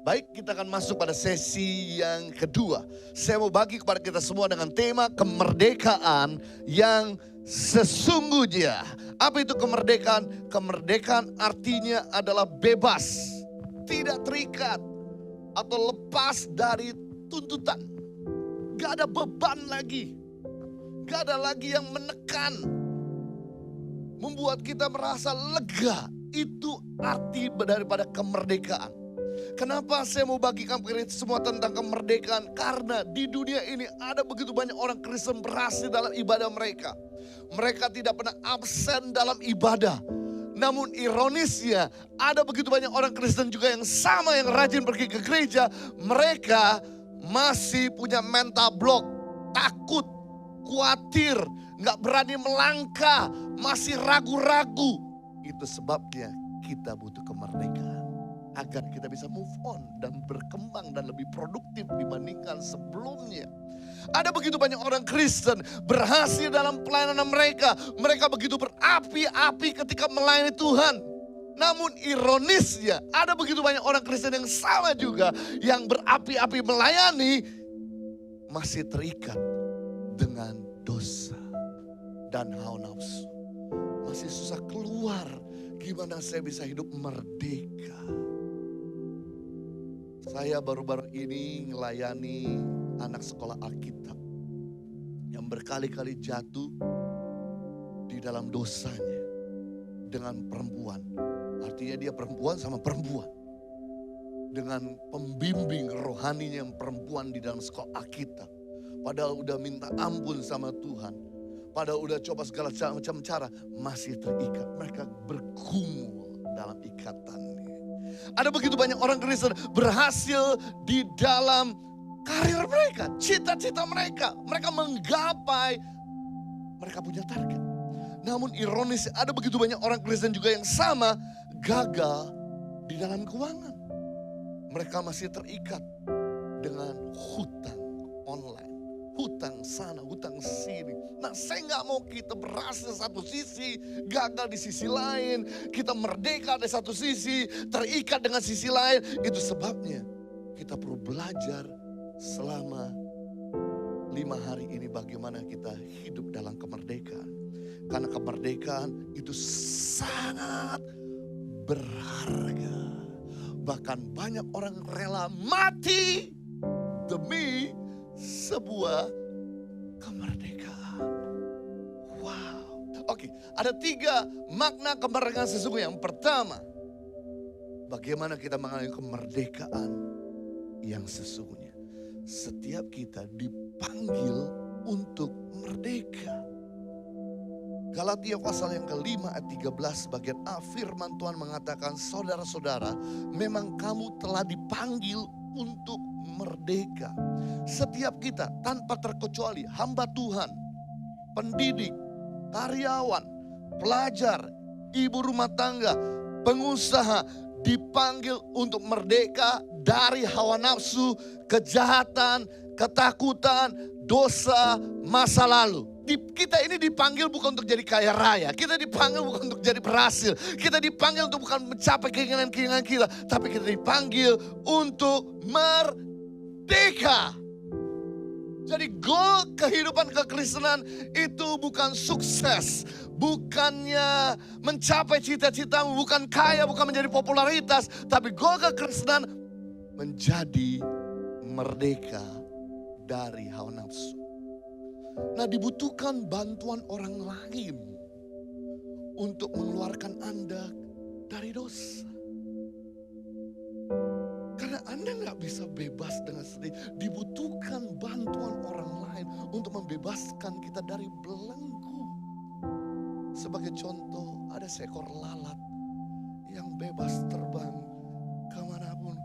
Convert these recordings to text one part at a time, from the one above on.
Baik, kita akan masuk pada sesi yang kedua. Saya mau bagi kepada kita semua dengan tema kemerdekaan yang sesungguhnya. Apa itu kemerdekaan? Kemerdekaan artinya adalah bebas, tidak terikat atau lepas dari tuntutan. Gak ada beban lagi, gak ada lagi yang menekan, membuat kita merasa lega. Itu arti daripada kemerdekaan. Kenapa saya mau bagikan kepada kita semua tentang kemerdekaan? Karena di dunia ini ada begitu banyak orang Kristen berhasil dalam ibadah mereka. Mereka tidak pernah absen dalam ibadah. Namun ironisnya ada begitu banyak orang Kristen juga yang sama, yang rajin pergi ke gereja. Mereka masih punya mental block, takut, khawatir, gak berani melangkah, masih ragu-ragu. Itu sebabnya kita butuh kemerdekaan. Agar kita bisa move on dan berkembang dan lebih produktif dibandingkan sebelumnya. Ada begitu banyak orang Kristen berhasil dalam pelayanan mereka. Mereka begitu berapi-api ketika melayani Tuhan. Namun ironisnya ada begitu banyak orang Kristen yang sama juga. Yang berapi-api melayani masih terikat dengan dosa dan hawa nafsu. Masih susah keluar. Gimana saya bisa hidup merdeka? Saya baru-baru ini melayani anak sekolah Alkitab yang berkali-kali jatuh di dalam dosanya dengan perempuan. Artinya dia perempuan sama perempuan. Dengan pembimbing rohaninya yang perempuan di dalam sekolah Alkitab. Padahal udah minta ampun sama Tuhan. Padahal udah coba segala macam cara, masih terikat. Mereka bergumul dalam ikatannya. Ada begitu banyak orang Kristen berhasil di dalam karir mereka, cita-cita mereka. Mereka menggapai, mereka punya target. Namun ironis ada begitu banyak orang Kristen juga yang sama gagal di dalam keuangan. Mereka masih terikat dengan hutang online. Hutang sana, hutang sini. Nah, saya gak mau kita berhasil satu sisi, gagal di sisi lain. Kita merdeka di satu sisi, terikat dengan sisi lain. Itu sebabnya kita perlu belajar selama 5 hari ini bagaimana kita hidup dalam kemerdekaan. Karena kemerdekaan itu sangat berharga. Bahkan banyak orang rela mati demi sebuah kemerdekaan. Wow. Oke, ada 3 makna kemerdekaan sesungguhnya. Yang pertama, bagaimana kita mengalami kemerdekaan yang sesungguhnya. Setiap kita dipanggil untuk merdeka. Galatia pasal yang ke-5 ayat 13 bagian A, firman Tuhan mengatakan, saudara-saudara, memang kamu telah dipanggil untuk merdeka. Setiap kita tanpa terkecuali, hamba Tuhan, pendidik, karyawan, pelajar, ibu rumah tangga, pengusaha, dipanggil untuk merdeka dari hawa nafsu, kejahatan, ketakutan, dosa, masa lalu. Kita ini dipanggil bukan untuk jadi kaya raya. Kita dipanggil bukan untuk jadi berhasil. Kita dipanggil untuk bukan mencapai keinginan-keinginan kita. Tapi kita dipanggil untuk merdeka. Jadi goal kehidupan kekristenan itu bukan sukses. Bukannya mencapai cita-citamu. Bukan kaya, bukan menjadi popularitas. Tapi goal kekristenan menjadi merdeka dari hawa nafsu. Nah, dibutuhkan bantuan orang lain untuk mengeluarkan Anda dari dosa. Karena Anda gak bisa bebas dengan sendiri. Dibutuhkan bantuan orang lain untuk membebaskan kita dari belenggu. Sebagai contoh, ada seekor lalat yang bebas terbang kemanapun.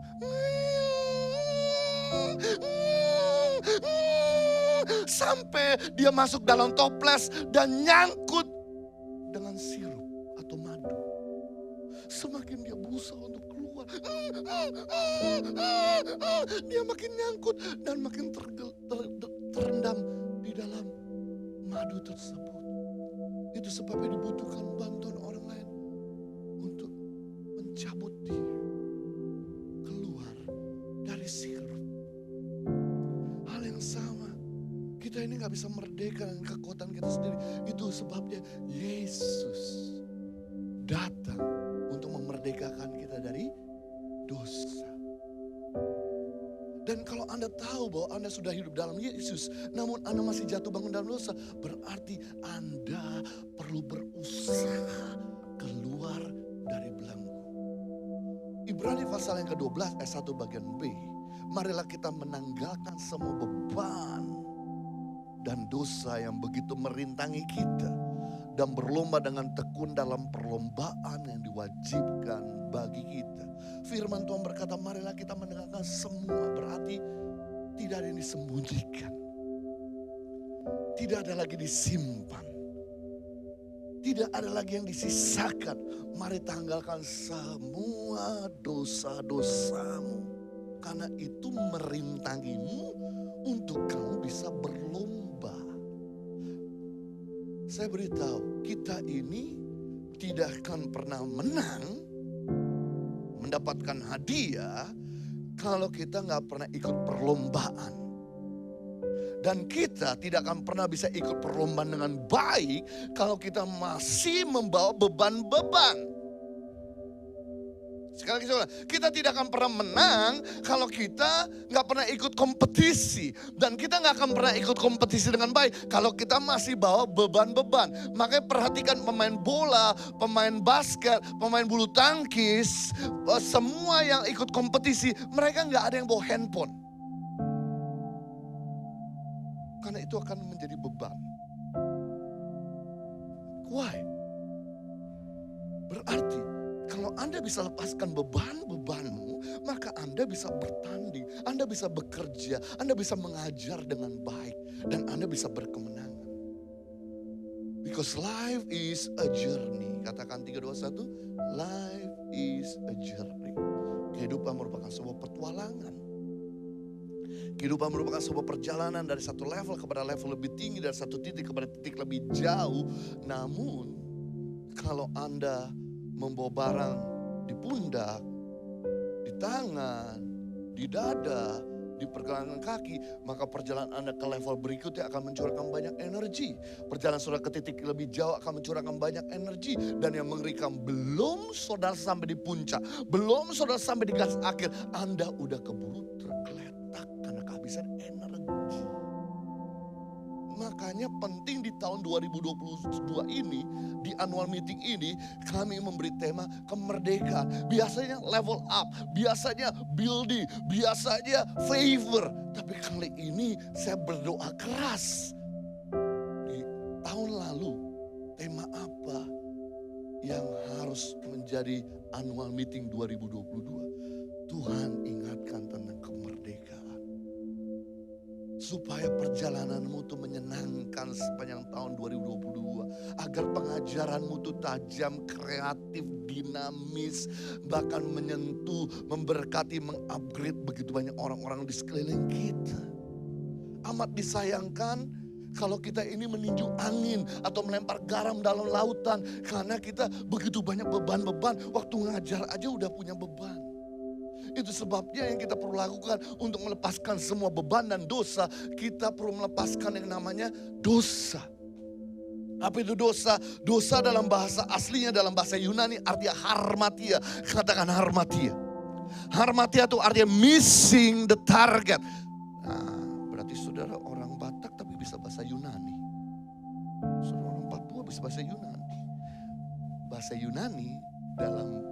Sampai dia masuk dalam toples dan nyangkut dengan sirup atau madu. Semakin dia berusaha untuk keluar, dia makin nyangkut dan makin terendam di dalam madu tersebut. Itu sebabnya dibutuhkan bantuan orang lain untuk mencabut dia keluar bisa merdeka dengan kekuatan kita sendiri. Itu sebabnya Yesus datang untuk memerdekakan kita dari dosa. Dan kalau Anda tahu bahwa Anda sudah hidup dalam Yesus, namun Anda masih jatuh bangun dalam dosa, berarti Anda perlu berusaha keluar dari belenggu. Ibrani pasal yang ke-12 ayat 1 bagian B. Marilah kita menanggalkan semua beban dan dosa yang begitu merintangi kita, dan berlomba dengan tekun dalam perlombaan yang diwajibkan bagi kita. Firman Tuhan berkata, marilah kita mendengarkan semua. Berarti tidak ada yang disembunyikan. Tidak ada lagi disimpan. Tidak ada lagi yang disisakan. Mari tanggalkan semua dosa-dosamu. Karena itu merintangimu untuk kamu bisa berlomba. Saya beritahu, kita ini tidak akan pernah menang, mendapatkan hadiah kalau kita nggak pernah ikut perlombaan. Dan kita tidak akan pernah bisa ikut perlombaan dengan baik kalau kita masih membawa beban-beban. Sekali lagi, kita tidak akan pernah menang kalau kita nggak pernah ikut kompetisi. Dan kita nggak akan pernah ikut kompetisi dengan baik kalau kita masih bawa beban-beban. Makanya perhatikan pemain bola, pemain basket, pemain bulu tangkis, semua yang ikut kompetisi, mereka nggak ada yang bawa handphone. Karena itu akan menjadi beban. Why? Berarti kalau Anda bisa lepaskan beban-bebanmu, maka Anda bisa bertanding, Anda bisa bekerja, Anda bisa mengajar dengan baik, dan Anda bisa berkemenangan. Because life is a journey. Katakan 3, 2, 1. Life is a journey. Kehidupan merupakan sebuah petualangan. Kehidupan merupakan sebuah perjalanan dari satu level kepada level lebih tinggi, dari satu titik kepada titik lebih jauh. Namun kalau Anda membawa barang di pundak, di tangan, di dada, di pergelangan kaki, maka perjalanan Anda ke level berikutnya akan mencurahkan banyak energi. Perjalanan saudara ke titik lebih jauh akan mencurahkan banyak energi. Dan yang mengerikan, belum saudara sampai di puncak, belum saudara sampai di garis akhir, Anda udah keburu tergeletak karena kehabisan energi. Makanya penting di tahun 2022 ini, di annual meeting ini, kami memberi tema kemerdekaan. Biasanya level up, biasanya building, biasanya favor. Tapi kali ini saya berdoa keras. Di tahun lalu, tema apa yang harus menjadi annual meeting 2022? Tuhan ingatkan tentang kemerdekaan. Supaya perjalananmu itu menyenangkan sepanjang tahun 2022. Agar pengajaranmu itu tajam, kreatif, dinamis. Bahkan menyentuh, memberkati, mengupgrade begitu banyak orang-orang di sekeliling kita. Amat disayangkan kalau kita ini meninju angin atau melempar garam dalam lautan. Karena kita begitu banyak beban-beban. Waktu ngajar aja udah punya beban. Itu sebabnya yang kita perlu lakukan untuk melepaskan semua beban dan dosa. Kita perlu melepaskan yang namanya dosa. Apa itu dosa? Dosa dalam bahasa aslinya, dalam bahasa Yunani artinya harmatia. Katakan harmatia. Harmatia itu artinya missing the target. Nah, berarti saudara orang Batak tapi bisa bahasa Yunani. Saudara orang Papua bisa bahasa Yunani. Bahasa Yunani dalam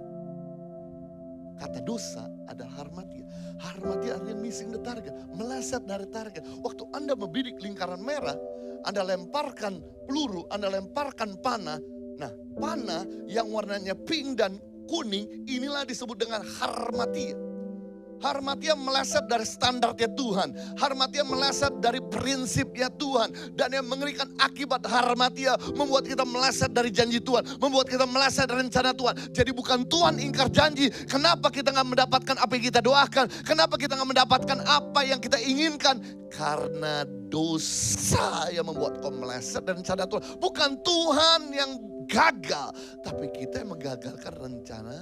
kata dosa adalah harmatia. Harmatia artinya missing the target. Meleset dari target. Waktu Anda membidik lingkaran merah, Anda lemparkan peluru, Anda lemparkan panah. Nah, panah yang warnanya pink dan kuning, inilah disebut dengan harmatia. Harmatia meleset dari standarnya Tuhan. Harmatia meleset dari prinsipnya Tuhan. Dan yang mengerikan akibat harmatia membuat kita meleset dari janji Tuhan. Membuat kita meleset dari rencana Tuhan. Jadi bukan Tuhan ingkar janji. Kenapa kita gak mendapatkan apa yang kita doakan? Kenapa kita gak mendapatkan apa yang kita inginkan? Karena dosa yang membuat kau meleset dari rencana Tuhan. Bukan Tuhan yang gagal. Tapi kita yang menggagalkan rencana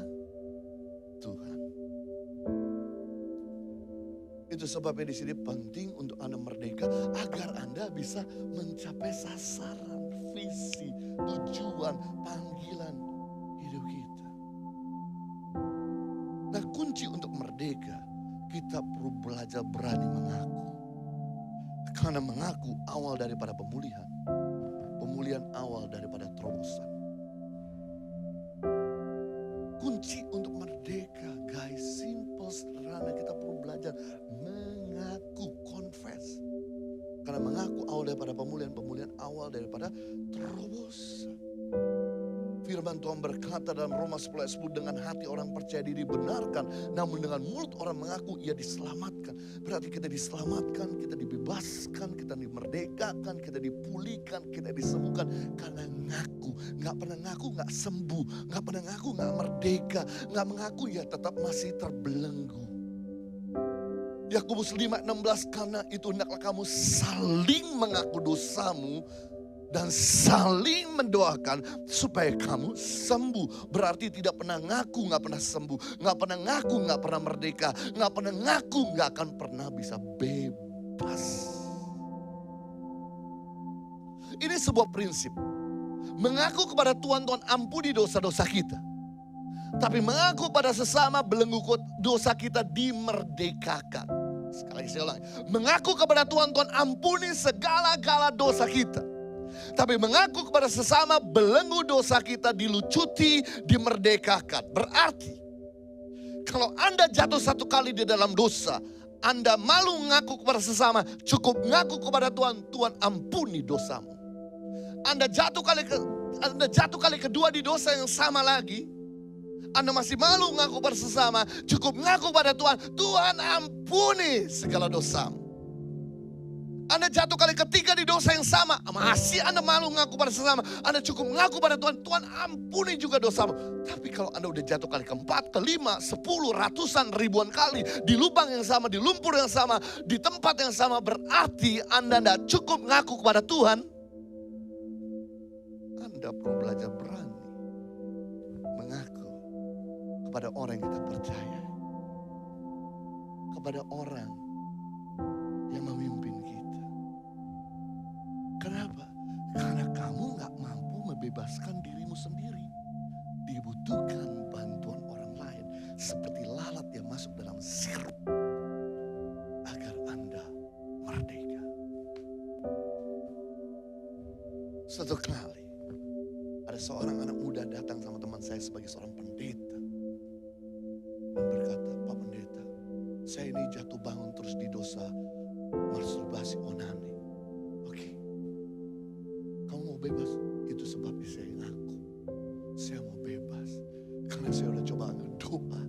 Tuhan. Itu sebabnya di sini penting untuk Anda merdeka agar Anda bisa mencapai sasaran, visi, tujuan, panggilan hidup kita. Nah, kunci untuk merdeka, kita perlu belajar berani mengaku. Karena mengaku awal daripada pemulihan. Pemulihan awal daripada terobosan. Kunci untuk merdeka, guys, simple, sederhana, kita perlu belajar mengaku, confess. Karena mengaku awal daripada pemulihan, pemulihan awal daripada terobosan. Firman Tuhan berkata dalam Roma 10 ayat 10, dengan hati orang percaya diri dibenarkan, namun dengan mulut orang mengaku ia diselamatkan. Berarti kita diselamatkan, kita dibebaskan, kita dimerdekakan, kita dipulihkan, kita disembuhkan karena ngaku. Gak pernah ngaku gak sembuh, gak pernah ngaku gak merdeka, gak mengaku ya tetap masih terbelenggu. Yakobus 5:16, karena itu hendaklah kamu saling mengaku dosamu dan saling mendoakan supaya kamu sembuh. Berarti tidak pernah ngaku gak pernah sembuh, gak pernah ngaku gak pernah merdeka, gak pernah ngaku gak akan pernah bisa bebas. Ini sebuah prinsip. Mengaku kepada Tuhan, Tuhan ampuni dosa-dosa kita. Tapi mengaku pada sesama, belenggu dosa kita dimerdekakan. Sekali lagi saya ulangi. Mengaku kepada Tuhan, Tuhan ampuni segala-gala dosa kita. Tapi mengaku kepada sesama, belenggu dosa kita dilucuti, dimerdekakan. Berarti kalau Anda jatuh satu kali di dalam dosa, Anda malu mengaku kepada sesama, cukup mengaku kepada Tuhan, Tuhan ampuni dosamu. Anda jatuh kali kedua di dosa yang sama lagi, Anda masih malu mengaku kepada sesama, cukup mengaku kepada Tuhan, Tuhan ampuni segala dosamu. Anda jatuh kali ketiga di dosa yang sama, masih Anda malu mengaku pada sesama, Anda cukup mengaku pada Tuhan, Tuhan ampuni juga dosamu. Tapi kalau Anda udah jatuh kali keempat, kelima, 10, ratusan, ribuan kali, di lubang yang sama, di lumpur yang sama, di tempat yang sama, berarti Anda tidak cukup mengaku kepada Tuhan. Anda perlu belajar berani mengaku kepada orang yang kita percaya, kepada orang yang memimpin kita. Kenapa? Karena kamu gak mampu membebaskan dirimu sendiri. Dibutuhkan bantuan orang lain. Seperti lalat yang masuk dalam sirup. Agar Anda merdeka. Suatu kali ada seorang anak muda datang sama teman saya sebagai seorang pendeta. Dan berkata, Pak Pendeta, saya ini jatuh bangun terus di dosa masturbasi onani. Bebas, itu sebabnya saya ngaku. Saya mau bebas. Karena saya udah coba doa,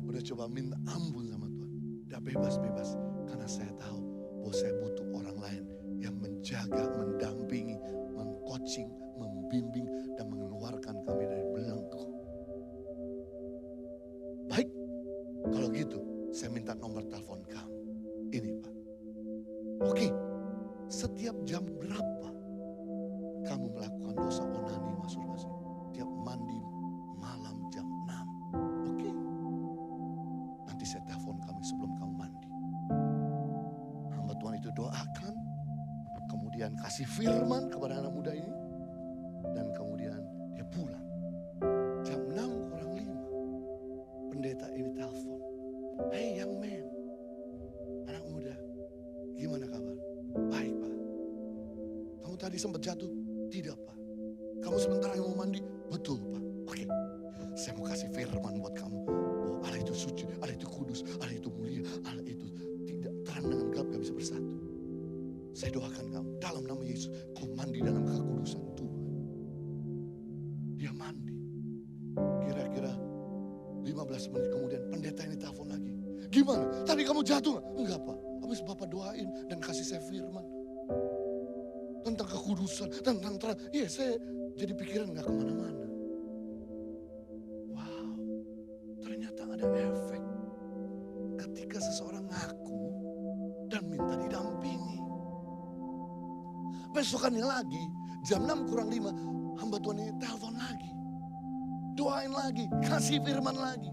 udah coba minta ampun sama Tuhan. Udah bebas. Karena saya tahu bahwa saya butuh orang lain yang menjaga, mendampingi, mengcoaching, membimbing, dan mengeluarkan kami dari belenggu. Baik, kalau gitu saya minta nomor telepon kamu. Ini Pak. Oke, setiap jam berapa kamu melakukan dosa onani, masturbasi? Tiap mandi malam jam 6. Oke. Nanti saya telepon kami sebelum kamu mandi. Hamba Tuhan itu doakan. Kemudian kasih firman kepada anak muda ini. Dan kemudian dia pulang. Jam 6 kurang 5. Pendeta ini telepon. Hey young man. Anak muda. Gimana kabar? Baik Pak. Kamu tadi sempat jatuh? Tidak Pak. Kamu sebentar yang mau mandi? Betul Pak. Oke. Saya mau kasih firman buat kamu. Bahwa Allah itu suci, Allah itu kudus, Allah itu mulia, Allah itu tidak terang dengan gelap gak bisa bersatu. Saya doakan kamu dalam nama Yesus. Kau mandi dalam kekudusan Tuhan. Dia mandi. Kira-kira 15 menit kemudian pendeta ini telepon lagi. Gimana? Tadi kamu jatuh gak? Enggak Pak. Habis Bapak doain dan kasih saya firman. Tentang kekudusan, tentang terang. Iya, saya jadi pikiran gak kemana-mana. Wow, ternyata ada efek ketika seseorang ngaku dan minta didampingi. Besokannya lagi, jam 6 kurang 5, hamba Tuhan ini telepon lagi. Doain lagi, kasih firman lagi.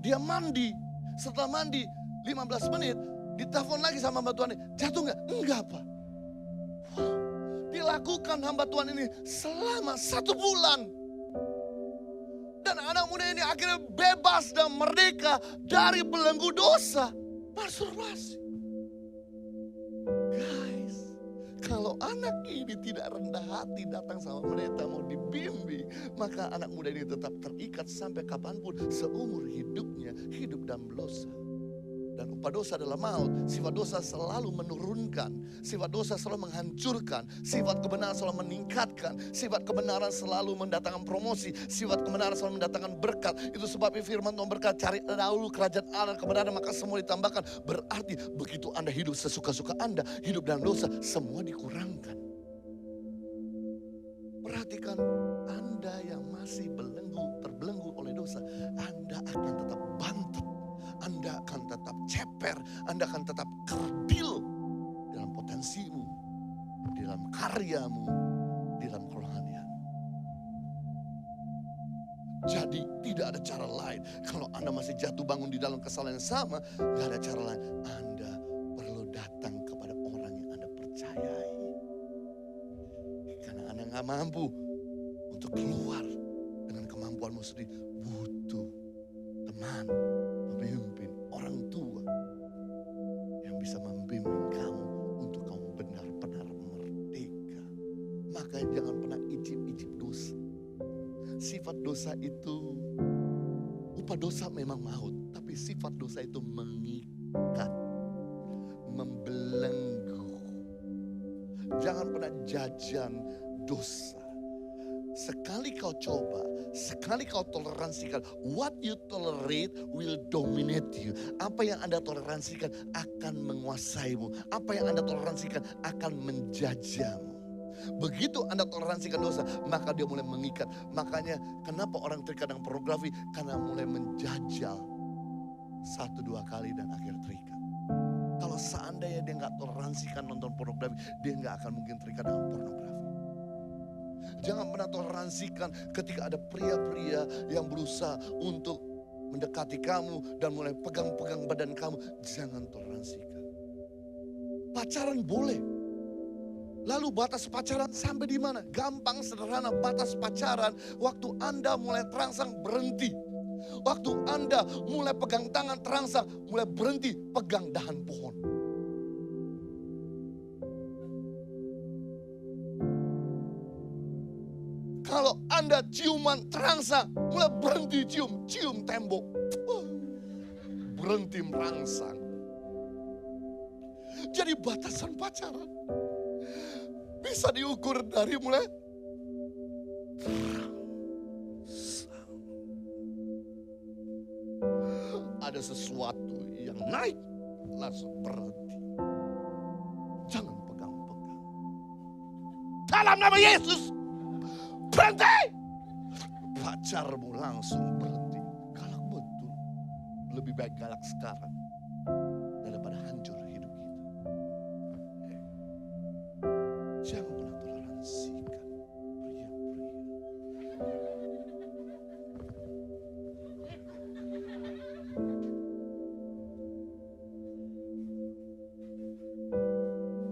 Dia mandi, setelah mandi 15 menit, Ditelepon lagi sama hamba Tuhan ini, jatuh nggak? Enggak Pak. Wow. Dilakukan hamba Tuhan ini selama 1 bulan. Dan anak muda ini akhirnya bebas dan merdeka dari belenggu dosa. Masturbasi. Guys, kalau anak ini tidak rendah hati datang sama pendeta mau dibimbing, maka anak muda ini tetap terikat sampai kapanpun seumur hidupnya hidup dalam dosa. Dan upah dosa adalah maut. Sifat dosa selalu menurunkan. Sifat dosa selalu menghancurkan. Sifat kebenaran selalu meningkatkan. Sifat kebenaran selalu mendatangkan promosi. Sifat kebenaran selalu mendatangkan berkat. Itu sebabnya firman Tuhan berkata, cari dahulu kerajaan Allah kebenaran maka semua ditambahkan. Berarti begitu Anda hidup sesuka-suka Anda, hidup dalam dosa, semua dikurangkan. Perhatikan, Anda yang masih terbelenggu oleh dosa, Anda akan tetap bantet. Anda akan tetap ceper, Anda akan tetap kerdil dalam potensimu, di dalam karyamu, di dalam kerohanian. Jadi tidak ada cara lain. Kalau Anda masih jatuh bangun di dalam kesalahan yang sama, gak ada cara lain. Anda perlu datang kepada orang yang Anda percayai. Karena Anda gak mampu untuk keluar dengan kemampuanmu sendiri. Butuh teman, pemimpin, orang tua yang bisa membimbing kamu untuk kamu benar-benar merdeka. Makanya jangan pernah icip-icip dosa. Sifat dosa itu, upah dosa memang maut, tapi sifat dosa itu mengikat, membelenggu. Jangan pernah jajan dosa. Sekali kau coba, sekali kau toleransikan, what you tolerate will dominate you. Apa yang Anda toleransikan akan menguasaimu. Apa yang Anda toleransikan akan menjajamu. Begitu Anda toleransikan dosa, maka dia mulai mengikat. Makanya kenapa orang terikat dengan pornografi? Karena mulai menjajal 1-2 kali dan akhirnya terikat. Kalau seandainya dia nggak toleransikan nonton pornografi, dia nggak akan mungkin terikat dengan pornografi. Jangan pernah toleransikan ketika ada pria-pria yang berusaha untuk mendekati kamu dan mulai pegang-pegang badan kamu. Jangan toleransikan. Pacaran boleh. Lalu batas pacaran sampai di mana? Gampang, sederhana. Batas pacaran waktu Anda mulai terangsang berhenti. Waktu Anda mulai pegang tangan terangsang, mulai berhenti pegang dahan pohon. Kalau Anda ciuman terangsang, mulai berhenti cium tembok. Berhenti merangsang. Jadi batasan pacaran bisa diukur dari mulai ada sesuatu yang naik, langsung berhenti. Jangan pegang-pegang. Dalam nama Yesus, berhenti. Pacarmu langsung berhenti. Galak betul. Lebih baik galak sekarang daripada hancur hidup kita. Jangan pernah toleransikan pria-pria.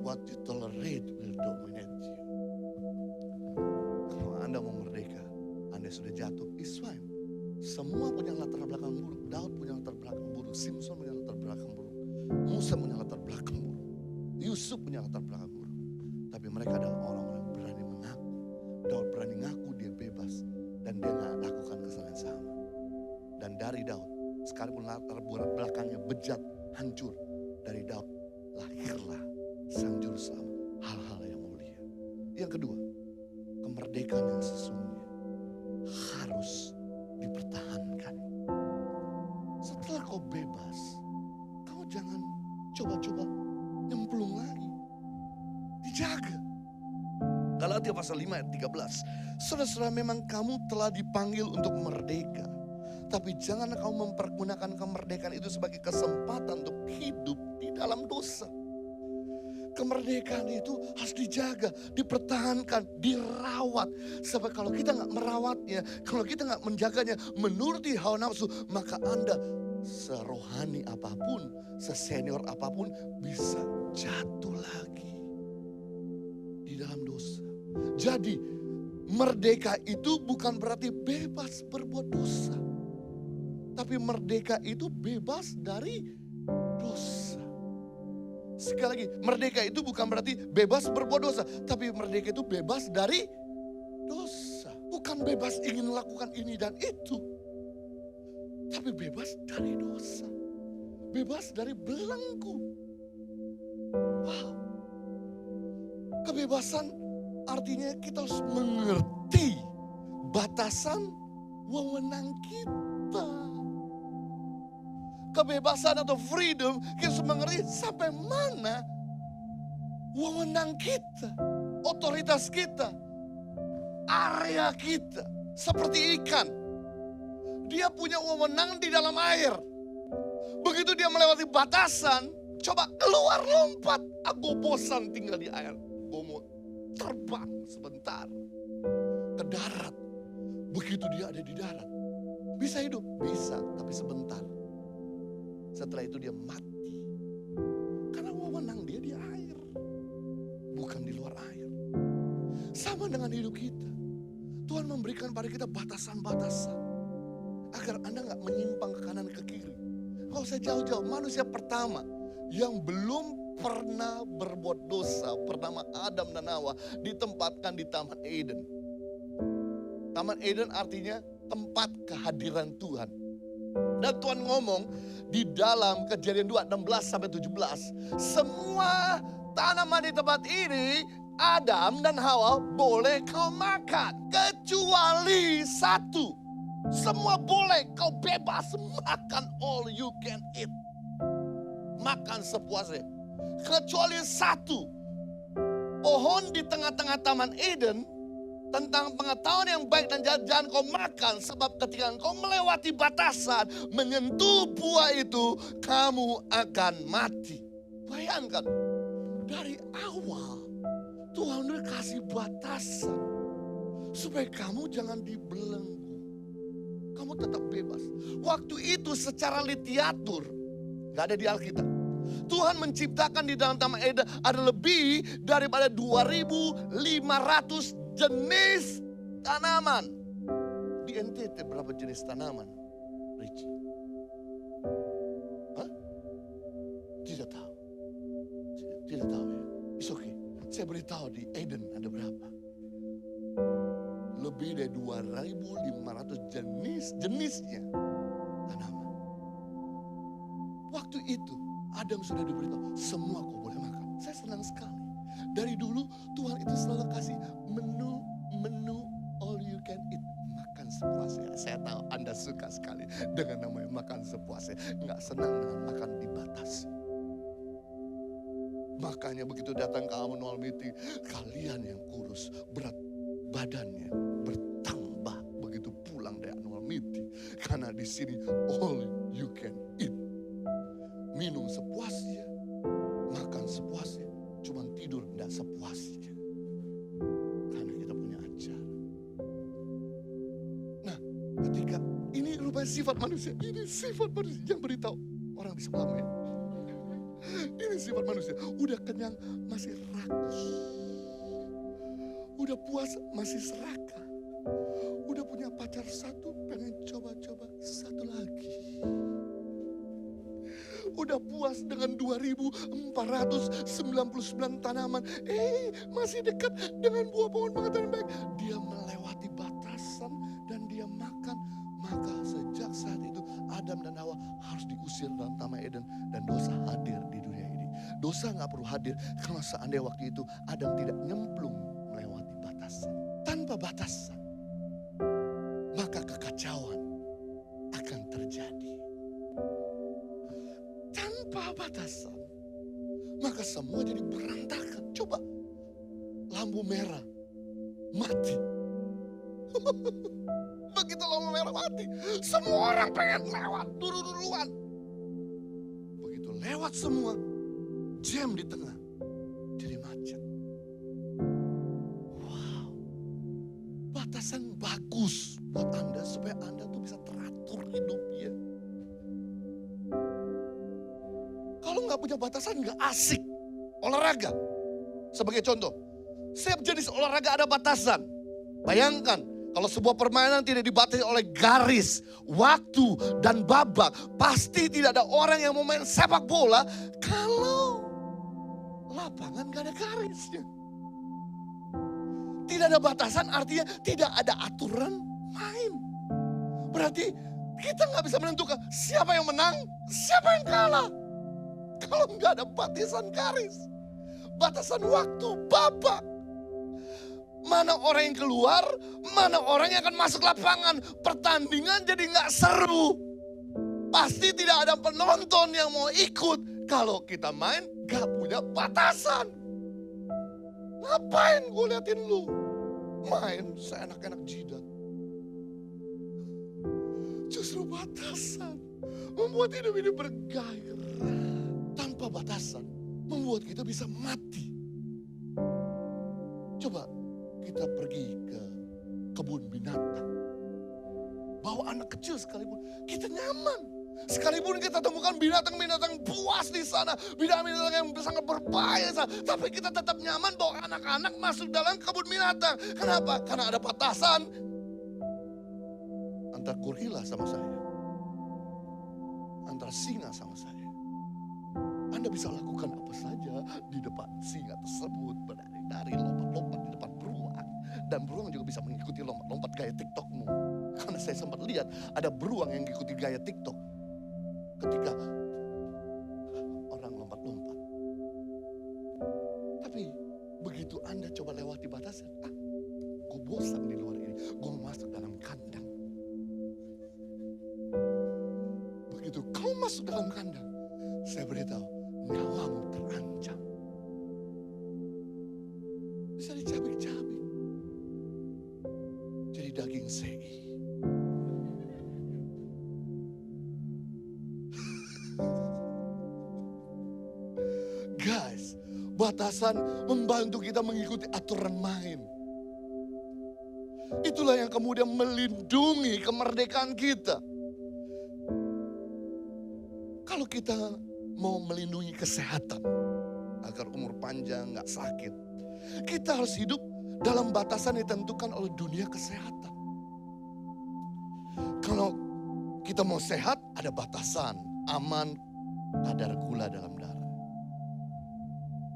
What you tolerate will dominate you. Kalau Anda mau merdeka, Anda sudah jatuh, it's fine. Semua punya latar belakang buruk. Daud punya latar belakang buruk. Simpson punya latar belakang buruk. Musa punya latar belakang buruk. Yusuf punya latar belakang buruk. Tapi mereka adalah orang-orang yang berani mengaku. Daud berani ngaku dia bebas. Dan dia gak lakukan kesalahan sama. Dan dari Daud, sekalipun latar belakangnya bejat, hancur. Dari Daud lahirlah sang juru selamat. Hal-hal yang mulia. Yang kedua, kemerdekaan yang sesungguhnya harus dipertahankan. Setelah kau bebas, kau jangan coba-coba nyemplung lagi. Dijaga. Galatia pasal 5 ayat 13. Saudara-saudara, memang kamu telah dipanggil untuk merdeka. Tapi jangan kamu mempergunakan kemerdekaan itu sebagai kesempatan untuk hidup di dalam dosa. Kemerdekaan itu harus dijaga, dipertahankan, dirawat. Sebab kalau kita gak merawatnya, kalau kita gak menjaganya, menuruti hawa nafsu, maka Anda serohani apapun, sesenior apapun bisa jatuh lagi di dalam dosa. Jadi merdeka itu bukan berarti bebas berbuat dosa. Tapi merdeka itu bebas dari dosa. Sekali lagi, merdeka itu bukan berarti bebas berbuat dosa. Tapi merdeka itu bebas dari dosa. Bukan bebas ingin melakukan ini dan itu. Tapi bebas dari dosa. Bebas dari belenggu. Wow. Kebebasan artinya kita harus mengerti batasan wewenang kita. Kebebasan atau freedom, kita harus mengerti sampai mana wewenang kita, otoritas kita, area kita. Seperti ikan, dia punya wewenang di dalam air. Begitu dia melewati batasan, coba keluar lompat. Aku bosan tinggal di air. Gue mau terbang sebentar ke darat. Begitu dia ada di darat, bisa hidup? Bisa, tapi sebentar. Setelah itu dia mati. Karena wewenang dia di air, bukan di luar air. Sama dengan hidup kita. Tuhan memberikan pada kita batasan-batasan. Agar Anda gak menyimpang ke kanan ke kiri. Gak usah jauh-jauh. Manusia pertama yang belum pernah berbuat dosa bernama Adam dan Hawa ditempatkan di Taman Eden. Taman Eden artinya tempat kehadiran Tuhan. Dan Tuhan ngomong di dalam Kejadian 2, 16-17. Semua tanaman di tempat ini Adam dan Hawa boleh kau makan. Kecuali satu. Semua boleh, kau bebas makan all you can eat. Makan sepuasnya. Kecuali satu. Pohon di tengah-tengah Taman Eden tentang pengetahuan yang baik dan jahat jangan kau makan. Sebab ketika kau melewati batasan, menyentuh buah itu, kamu akan mati. Bayangkan, dari awal Tuhan udah kasih batasan. Supaya kamu jangan dibelenggu. Kamu tetap bebas. Waktu itu secara literatur, gak ada di Alkitab. Tuhan menciptakan di dalam Taman Eden ada lebih daripada 2.500 jenis tanaman. Di NTT berapa jenis tanaman, Richie? Hah? Tidak tahu. Tidak tahu ya. It's okay. Saya beritahu di Eden ada berapa. Lebih dari 2.500 jenisnya tanaman. Waktu itu Adam sudah diberitahu semua kau boleh makan. Saya senang sekali. Dari dulu Tuhan itu selalu kasih menu all you can eat. Makan sepuasnya. Saya tahu Anda suka sekali dengan namanya makan sepuasnya. Nggak senang dengan makan dibatasi. Makanya begitu datang ke annual meeting, kalian yang kurus, berat badannya bertambah begitu pulang dari annual meeting. Karena di sini all you can eat. Minum sepuasnya, makan sepuasnya, cuman tidur enggak sepuasnya. Karena kita punya acara. Nah, ketika ini rupanya sifat manusia, ini sifat manusia yang beritahu orang di sebelahmu ya. Ini sifat manusia, udah kenyang masih rakus. Udah puas masih serakah. Udah punya pacar satu, pengen coba-coba satu lagi. Udah puas dengan 2.499 tanaman. Masih dekat dengan buah pohon pengetahuan baik. Dia melewati batasan dan dia makan. Maka sejak saat itu Adam dan Hawa harus diusir dalam Taman Eden. Dan dosa hadir di dunia ini. Dosa gak perlu hadir kalau seandainya waktu itu Adam tidak nyemplung melewati batasan. Tanpa batasan, maka kekacauan akan terjadi. Tanpa batasan, maka semua jadi berantakan. Coba, lampu merah, mati. Begitu lampu merah mati, semua orang pengen lewat dulu-duluan. Begitu lewat semua, jam di tengah, jadi macet. Wow, batasan bagus buat Anda supaya Anda tuh bisa teratur hidupnya. punya batasan gak asik. Olahraga. Sebagai contoh, setiap jenis olahraga ada batasan. Bayangkan, kalau sebuah permainan tidak dibatasi oleh garis, waktu, dan babak, pasti tidak ada orang yang mau main sepak bola kalau lapangan gak ada garisnya. Tidak ada batasan artinya tidak ada aturan main. Berarti kita gak bisa menentukan siapa yang menang, siapa yang kalah. Kalau gak ada batasan garis, batasan waktu, babak. Mana orang yang keluar, mana orang yang akan masuk lapangan. Pertandingan jadi gak seru. Pasti tidak ada penonton yang mau ikut. Kalau kita main gak punya batasan. Ngapain gue liatin lu main seenak-enak jidat. Justru batasan membuat hidup ini bergairah. Tanpa batasan membuat kita bisa mati. Coba kita pergi ke kebun binatang. Bawa anak kecil sekalipun, kita nyaman. Sekalipun kita temukan binatang-binatang buas di sana, binatang-binatang yang sangat berbahaya di sana, tapi kita tetap nyaman bawa anak-anak masuk dalam kebun binatang. Kenapa? Karena ada batasan antara gorila sama saya, antara singa sama saya. Anda bisa lakukan apa saja di depan singa tersebut, berlari-lari, lompat-lompat di depan beruang. Dan beruang juga bisa mengikuti lompat-lompat gaya TikTokmu. Karena saya sempat lihat ada beruang yang mengikuti gaya TikTok. Ketika orang lompat-lompat. Tapi begitu Anda coba lewati batasan. Gue bosan di luar ini. Gue mau masuk dalam kandang. Begitu kau masuk dalam kandang. Saya beritahu, nyawamu terancam. Bisa dicabik-cabik. Jadi daging sei. Guys, batasan membantu kita mengikuti aturan main. Itulah yang kemudian melindungi kemerdekaan kita. Kalau kita mau melindungi kesehatan, agar umur panjang, gak sakit, kita harus hidup dalam batasan yang ditentukan oleh dunia kesehatan. Kalau kita mau sehat, ada batasan, aman kadar gula dalam darah.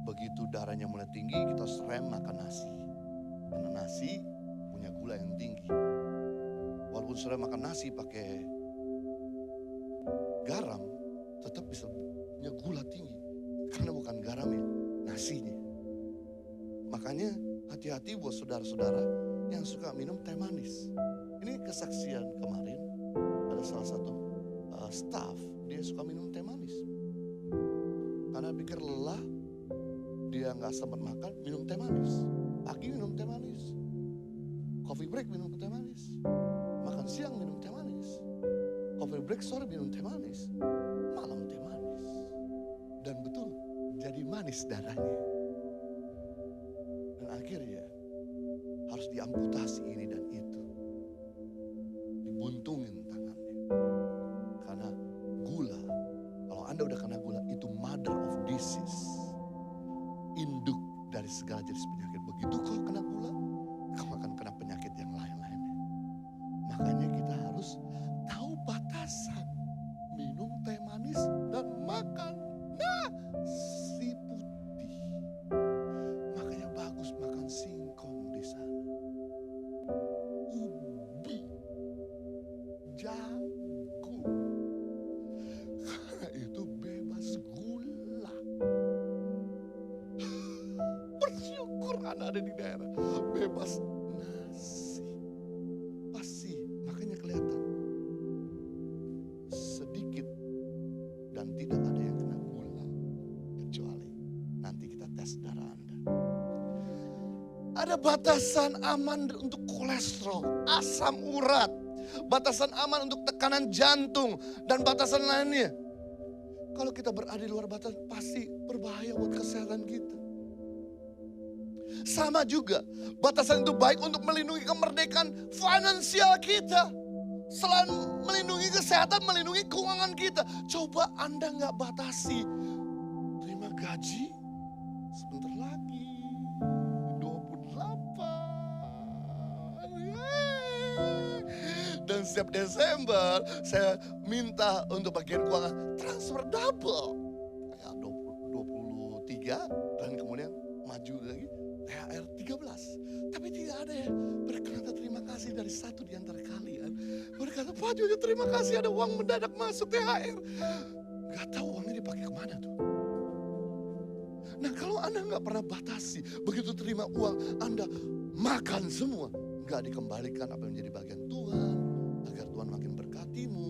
Begitu darahnya mulai tinggi, kita harus rem makan nasi. Karena nasi punya gula yang tinggi. Walaupun sudah makan nasi pakai garam, tetap bisa punya gula tinggi. Karena bukan garamnya, nasinya. Makanya hati-hati buat saudara-saudara yang suka minum teh manis. Ini kesaksian kemarin, ada salah satu staff, dia suka minum teh manis. Karena pikir lelah, dia gak sempat makan, minum teh manis. Pagi minum teh manis. Coffee break minum teh manis. Makan siang minum teh manis. Coffee break sore minum teh manis. Malam teh manis. Dan betul, jadi manis darahnya. Dan akhirnya harus diamputasi ini dan itu. Dibuntungin tangannya. Karena gula, kalau Anda udah kena gula, itu mother of disease. Induk dari segala jenis penyakit. Begitu kau kena gula, kau akan kena penyakit yang lain-lainnya. Makanya kita harus tahu batasan. Minum teh manis dan makan nasi putih. Makanya bagus makan singkong di sana. Ubi, jagung. Karena itu bebas gula. Bersyukur Anda ada di daerah bebas nasi. Pasti, makanya kelihatan sedikit dan tidak ada yang kena gula. Kecuali nanti kita tes darah Anda. Ada batasan aman untuk kolesterol, asam urat, batasan aman untuk tekanan jantung, dan batasan lainnya. Kalau kita berada di luar batas, pasti berbahaya buat kesehatan kita. Sama juga, batasan itu baik untuk melindungi kemerdekaan finansial kita. Selain melindungi kesehatan, melindungi keuangan kita. Coba Anda gak batasi gaji sebentar lagi. 28. Yeay. Dan setiap Desember saya minta untuk bagian keuangan transfer double. Ya 23 dan kemudian maju lagi THR 13. Tapi tidak ada yang berkata terima kasih dari satu di antara kalian. Berkata, Pak Jojo terima kasih ada uang mendadak masuk THR. Gak tahu uangnya dipakai kemana tuh. Nah kalau Anda gak pernah batasi, begitu terima uang Anda makan semua. Gak dikembalikan apa yang menjadi bagian Tuhan. Agar Tuhan makin berkatimu.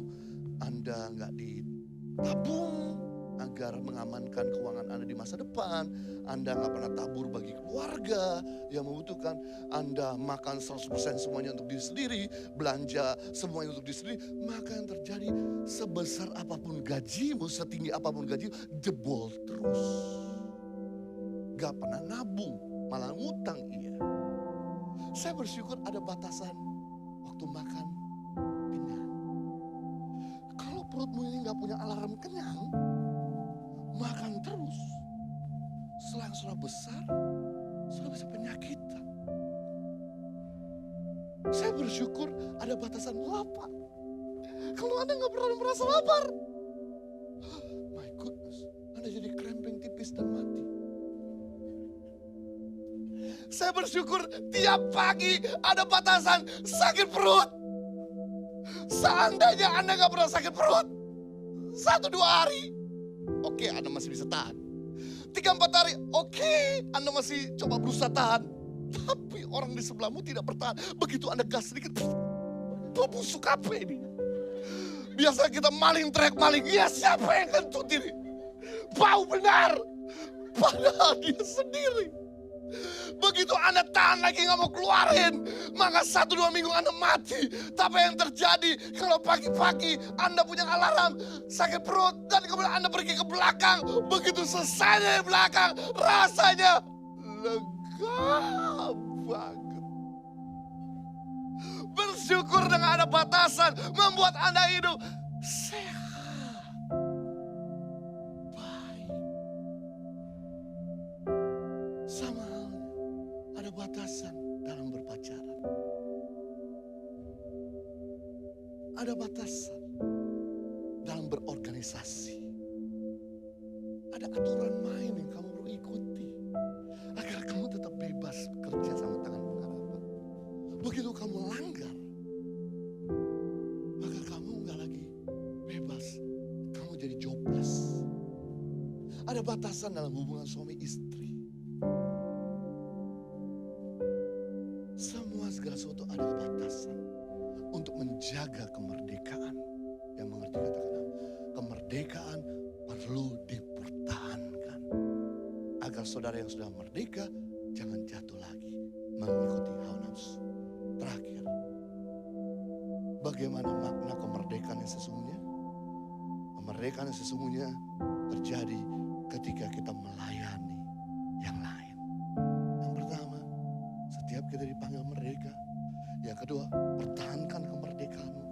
Anda gak ditabung agar mengamankan keuangan Anda di masa depan. Anda gak pernah tabur bagi keluarga yang membutuhkan. Anda makan 100% semuanya untuk diri sendiri. Belanja semuanya untuk diri sendiri. Maka yang terjadi sebesar apapun gajimu, setinggi apapun gajimu, jebol terus. Gak pernah nabung, malah ngutang iya. Saya bersyukur ada batasan waktu makan kenyang. Kalau perutmu ini gak punya alarm kenyang, makan terus. Selang sudah besar, sudah bisa penyakitan. Saya bersyukur ada batasan lapar. Kalau Anda gak pernah merasa lapar, my goodness, Anda jadi krempeng tipis dan mati. Saya bersyukur tiap pagi ada batasan sakit perut. Seandainya Anda gak pernah sakit perut 1-2 hari, oke, Anda masih bisa tahan. 3-4 hari, oke, Anda masih coba berusaha tahan. Tapi orang di sebelahmu tidak bertahan. Begitu Anda gas sedikit, busuk apa ini? Biasa kita maling, teriak maling. Ya siapa yang kentut ini? Bau benar. Padahal dia sendiri. Begitu Anda tahan lagi gak mau keluarin, maka 1-2 minggu Anda mati. Tapi yang terjadi kalau pagi-pagi Anda punya alarm sakit perut dan kemudian Anda pergi ke belakang. Begitu selesai dari belakang, rasanya lega banget. Bersyukur dengan ada batasan membuat Anda hidup sehat, baik. Sama halnya ada batasan dalam berpacaran. Ada batasan dalam berorganisasi. Ada aturan main yang kamu perlu ikuti agar kamu tetap bebas bekerja sama tangan pengharapan. Begitu kamu langgar, maka kamu gak lagi bebas. Kamu jadi jobless. Ada batasan dalam hubungan suami istri. Semua segala sesuatu ada batasan untuk menjaga kemerdekaan. Yang mengerti katakan apa? Kemerdekaan perlu dipertahankan. Agar saudara yang sudah merdeka jangan jatuh lagi mengikuti hawa nafsu. Terakhir, bagaimana makna kemerdekaan yang sesungguhnya? Kemerdekaan yang sesungguhnya terjadi ketika kita melayani yang lain. Yang pertama, setiap kita dipanggil merdeka. Yang kedua, pertahankan kemerdekaanmu.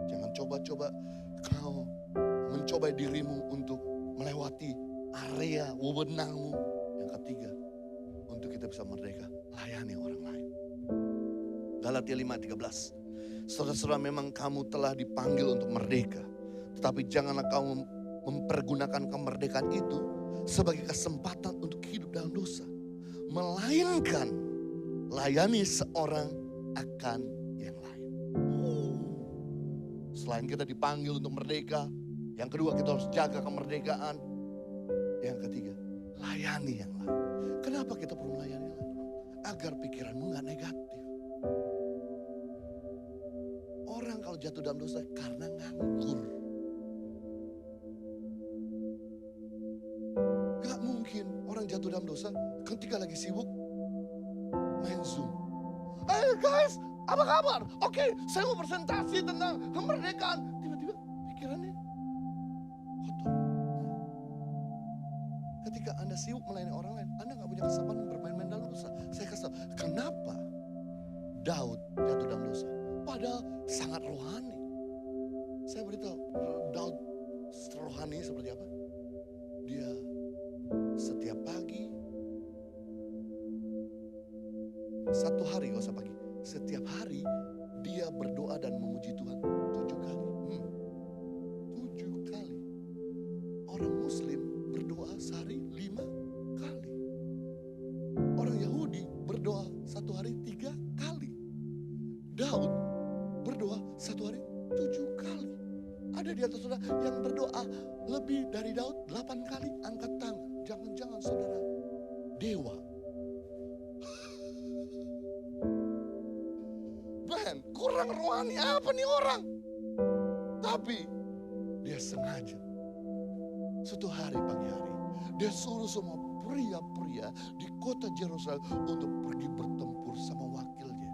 Jangan coba-coba kau mencoba dirimu untuk melewati area wewenangmu. Yang ketiga, untuk kita bisa merdeka, layani orang lain. Galatia 5:13. Saudara-saudara, memang kamu telah dipanggil untuk merdeka. Tetapi janganlah kamu mempergunakan kemerdekaan itu sebagai kesempatan untuk hidup dalam dosa. Melainkan layani seorang akan yang lain. Selain kita dipanggil untuk merdeka, yang kedua kita harus jaga kemerdekaan. Yang ketiga, layani yang lain. Kenapa kita perlu melayani yang lain? Agar pikiranmu gak negatif. Orang kalau jatuh dalam dosa karena nganggur. Gak mungkin orang jatuh dalam dosa ketika lagi sibuk main Zoom. Hey guys, apa kabar? Oke, saya mau presentasi tentang kemerdekaan. Tiba-tiba pikirannya kotor. Ketika Anda sibuk melayani orang lain, Anda gak punya kesempatan bermain-main dalam dosa. Saya kasih tahu, kenapa Daud jatuh dalam dosa? Padahal sangat rohani. Saya beritahu, Daud rohani seperti apa? Dia Satu hari, gak usah pagi. Setiap hari dia berdoa dan memuji Tuhan 7 kali. 7 kali. Orang Muslim berdoa sehari 5 kali. Orang Yahudi berdoa satu hari 3 kali. Daud berdoa satu hari 7 kali. Ada di antara saudara yang berdoa lebih dari Daud 8 kali. Angkat tangan. Jangan-jangan saudara dewa. Man, kurang rohani apa nih orang? Tapi dia sengaja. Suatu hari pagi hari, dia suruh semua pria-pria di kota Yerusalem untuk pergi bertempur sama wakilnya.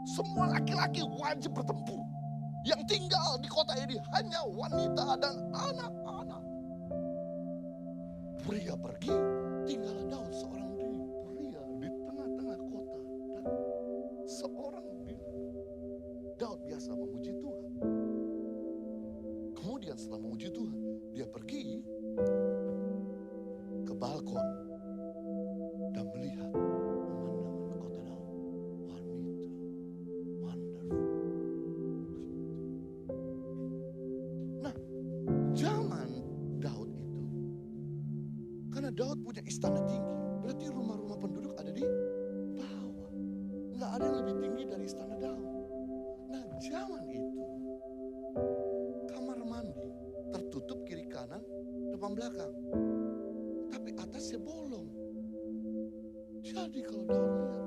Semua laki-laki wajib bertempur. Yang tinggal di kota ini hanya wanita dan anak-anak. Pria pergi, tinggal Daud seorang diri. Pria di tengah-tengah kota. Dan seorang diri. Daud biasa memuji Tuhan. Kemudian setelah memuji Tuhan, dia pergi ke balkon dan melihat pemandangan kota Daud. Wanita, wonderful. Nah, zaman Daud itu, karena Daud punya istana tinggi, berarti rumah-rumah penduduk ada di bawah. Nggak ada yang lebih tinggi dari istana Daud. Nah, zaman itu, kamar mandi tertutup kiri kanan, depan belakang. Tapi atasnya bolong. Jadi kalau Daud lihat,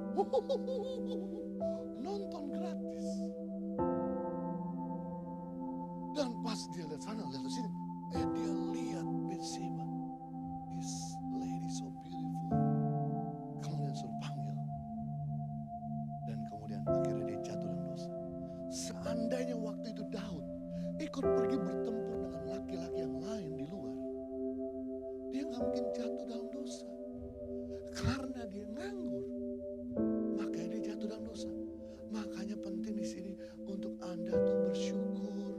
nonton gratis. Dan pas dia lihat sana, lihat ke sini, dia lihat Bathsheba. This lady so beautiful. Kemudian suruh panggil. Dan kemudian akhirnya dia jatuh dalam dosa. Seandainya waktu itu Daud ikut pergi bertempur dengan laki-laki yang lain di luar, dia gak mungkin jatuh dalam dosa. Karena dia nganggur, makanya dia jatuh dalam dosa. Makanya penting di sini untuk Anda tuh bersyukur.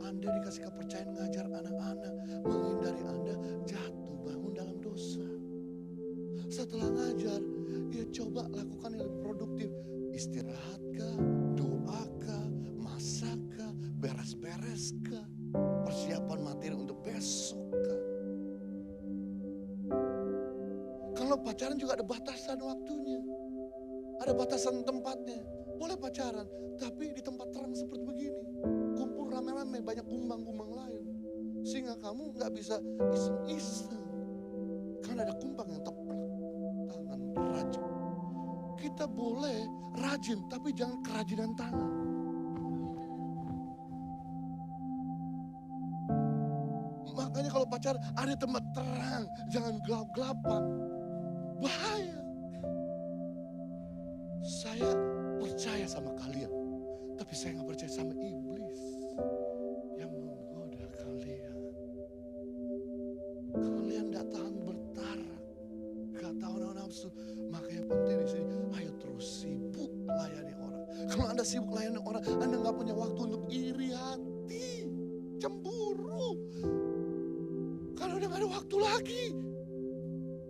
Anda dikasih kepercayaan ngajar anak-anak, menghindari Anda jatuh bangun dalam dosa. Setelah ngajar, ya coba lakukan yang lebih produktif. Istirahatkah, doakah, masakkah, beres-bereskah, persiapan materi untuk besokkah. Kalau pacaran juga ada batasan waktunya, ada batasan tempatnya. Boleh pacaran, tapi di tempat terang seperti begini. Kumpul rame-rame, banyak kumbang-kumbang lain. Sehingga kamu gak bisa iseng-iseng. Karena ada kumbang yang teplak tangan rajin. Kita boleh rajin, tapi jangan kerajinan tangan. Makanya kalau pacaran ada tempat terang, jangan gelap-gelapan. Bahaya. Saya percaya sama kalian, tapi saya gak percaya sama iblis yang menggoda kalian. Kalian gak tahan bertarak, gak tahu nafsu. Makanya penting di sini, ayo terus sibuk layani orang. Kalau Anda sibuk layani orang, Anda gak punya waktu untuk iri hati, cemburu. Karena udah gak ada waktu lagi.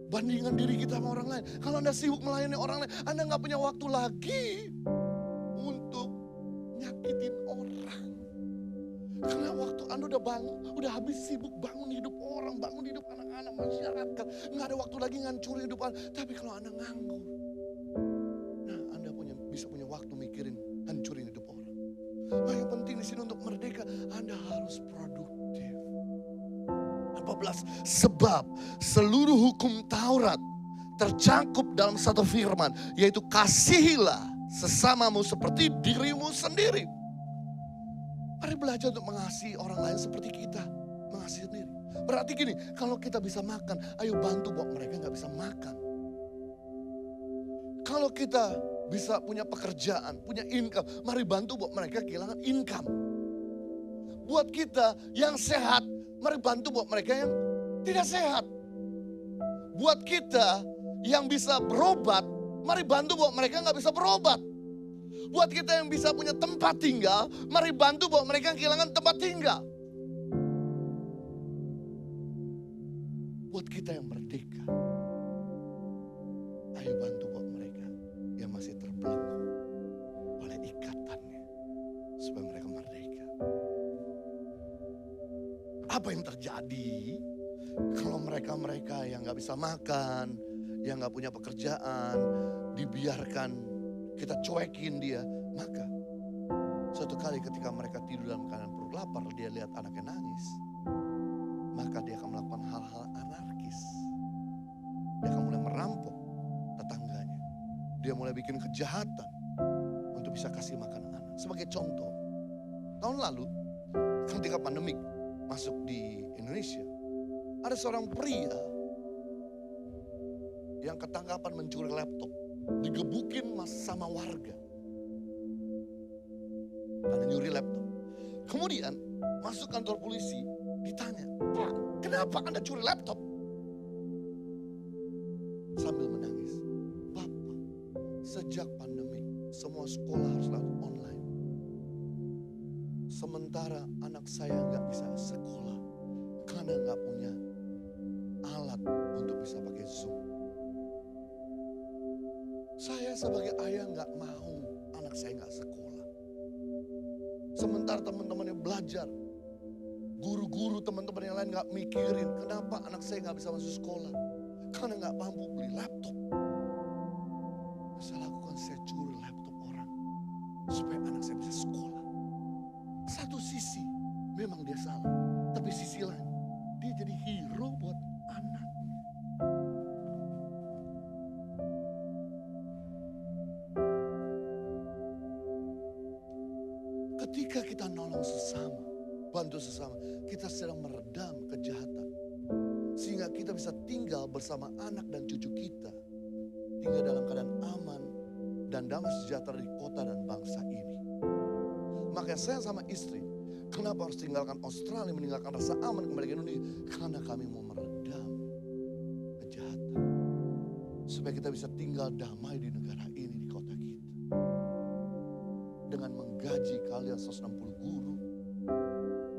Bandingkan diri kita sama orang lain. Kalau Anda sibuk melayani orang lain, Anda gak punya waktu lagi untuk nyakitin orang. Karena waktu Anda udah bangun, udah habis sibuk bangun hidup orang, bangun hidup anak-anak, masyarakat. Gak ada waktu lagi ngancurin hidup Anda. Tapi kalau Anda nganggur, nah Anda bisa punya waktu mikirin hancurin hidup orang. Nah yang penting di sini untuk merdeka, Anda harus produktif. 14. Sebab seluruh hukum Taurat tercakup dalam satu firman, yaitu kasihilah sesamamu seperti dirimu sendiri. Mari belajar untuk mengasihi orang lain seperti kita mengasihi sendiri. Berarti gini, kalau kita bisa makan, ayo bantu buat mereka gak bisa makan. Kalau kita bisa punya pekerjaan, punya income, mari bantu buat mereka kehilangan income. Buat kita yang sehat, mari bantu buat mereka yang tidak sehat. Buat kita yang bisa berobat, mari bantu buat mereka yang gak bisa berobat. Buat kita yang bisa punya tempat tinggal, mari bantu buat mereka yang kehilangan tempat tinggal. Buat kita yang merdeka, ayo bantu buat mereka Apa yang terjadi kalau mereka-mereka yang gak bisa makan, yang gak punya pekerjaan, dibiarkan, kita cuekin dia. Maka suatu kali ketika mereka tidur dalam keadaan perut lapar, dia lihat anaknya nangis. Maka dia akan melakukan hal-hal anarkis. Dia akan mulai merampok tetangganya. Dia mulai bikin kejahatan untuk bisa kasih makan anak. Sebagai contoh, tahun lalu ketika pandemik masuk di Indonesia, ada seorang pria yang ketangkapan mencuri laptop, digebukin sama warga karena nyuri laptop. Kemudian masuk kantor polisi, ditanya, "Pak, kenapa Anda curi laptop?" Sambil menangis, "Bapak, sejak pandemi semua sekolah harus lewat online. Sementara anak saya nggak bisa sekolah karena nggak punya alat untuk bisa pakai Zoom. Saya sebagai ayah nggak mau anak saya nggak sekolah. Sementara teman-temannya belajar, guru-guru teman-teman yang lain nggak mikirin kenapa anak saya nggak bisa masuk sekolah karena nggak mampu beli laptop. Saya lakukan, saya curi laptop orang supaya anak saya bisa sekolah." Satu sisi memang dia salah, tapi sisi lain dia jadi hero buat anaknya. Ketika kita nolong sesama, bantu sesama, kita sedang meredam kejahatan. Sehingga kita bisa tinggal bersama anak dan cucu kita. Tinggal dalam keadaan aman dan damai sejahtera di kota dan bangsa ini. Makanya saya sama istri, kenapa harus tinggalkan Australia, meninggalkan rasa aman kembali ke Indonesia? Karena kami mau meredam kejahatan. Supaya kita bisa tinggal damai di negara ini, di kota kita. Dengan menggaji kalian 160 guru,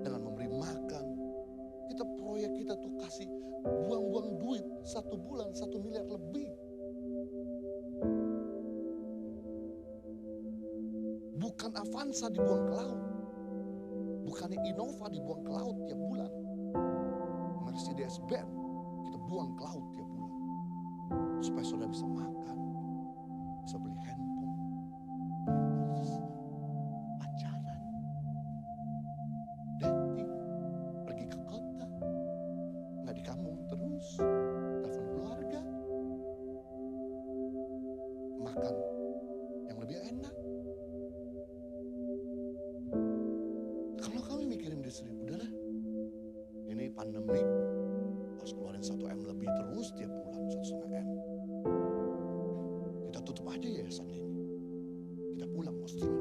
dengan memberi makan. Proyek kita tuh kasih buang-buang duit 1 bulan 1 miliar lebih. Bukan Avanza dibuang ke laut. Bukannya Innova dibuang ke laut tiap bulan. Mercedes-Benz kita buang ke laut tiap bulan. Supaya saudara bisa makan, bisa beli handphone, pacaran, dating, pergi ke kota, nggak di kampung terus, telepon keluarga, makan yang lebih enak. Kalau kami mikirin diri sendiri, udahlah, ini pandemi, harus keluarin 1 M lebih terus tiap bulan, 1,5 M. Kita tutup aja yayasan ini. Kita pulang ke Australia.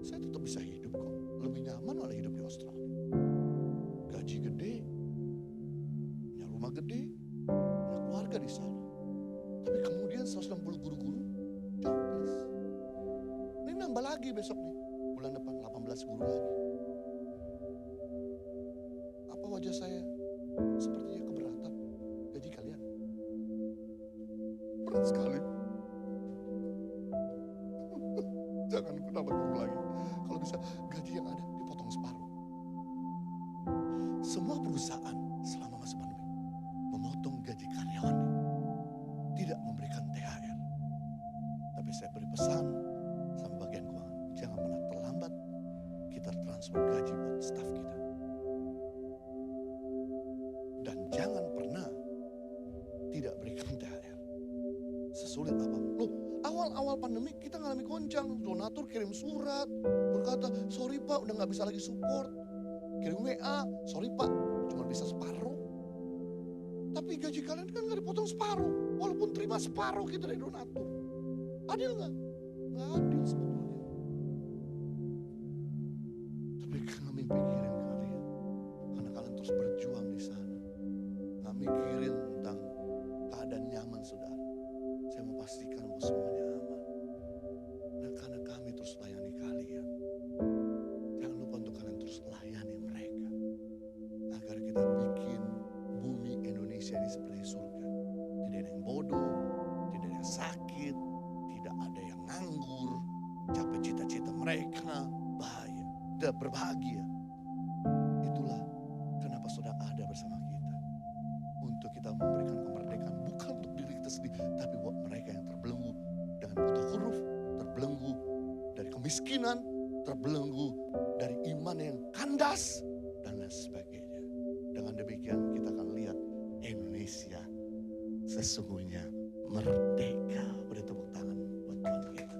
Saya tetap bisa hidup kok. Lebih nyaman malah hidup di Australia. Gaji gede, punya rumah gede, punya keluarga di sana. Tapi kemudian 160 guru-guru jobless. Ini nambah lagi besok nih. Bulan depan 18 guru lagi. Apa wajah saya sepertinya keberatan gaji kalian? Berat sekali. Jangan nambah guru lagi. Kalau bisa gaji yang ada dipotong separuh. Semua perusahaan selama masa pandemi memotong gaji karyawannya. Tidak memberikan THR. Tapi saya beri pesan sama bagian keuangan. Jangan pernah terlambat kita transfer gaji buat staf kita. Dan jangan pernah tidak berikan THR. Sesulit apapun. Loh, awal-awal pandemi kita ngalami goncang. Donatur kirim surat, berkata, "Sorry Pak, udah gak bisa lagi support." Kirim WA, "Sorry Pak, cuma bisa separuh." Tapi gaji kalian kan gak dipotong separuh. Walaupun terima separuh kita dari donatur. Adil gak? Gak adil sebetulnya. Tapi kami pikirin kalian. Karena kalian terus berjuang di sana. Gak mikirin tentang keadaan nyaman saudara. Saya mau pastikan bahwa semuanya aman. Dan karena kami terus layani kalian. Jangan lupa untuk kalian terus layani mereka. Agar kita bikin bumi Indonesia ini seperti surga. Tidak ada yang bodoh, tidak ada yang sakit, tidak ada yang nganggur, capai cita-cita mereka, bahaya, dan berbahagia. Itulah sedih, tapi buat mereka yang terbelenggu dengan buta huruf, terbelenggu dari kemiskinan, terbelenggu dari iman yang kandas, dan lain sebagainya. Dengan demikian kita akan lihat Indonesia sesungguhnya merdeka. Beri tepuk tangan buat Tuhan kita.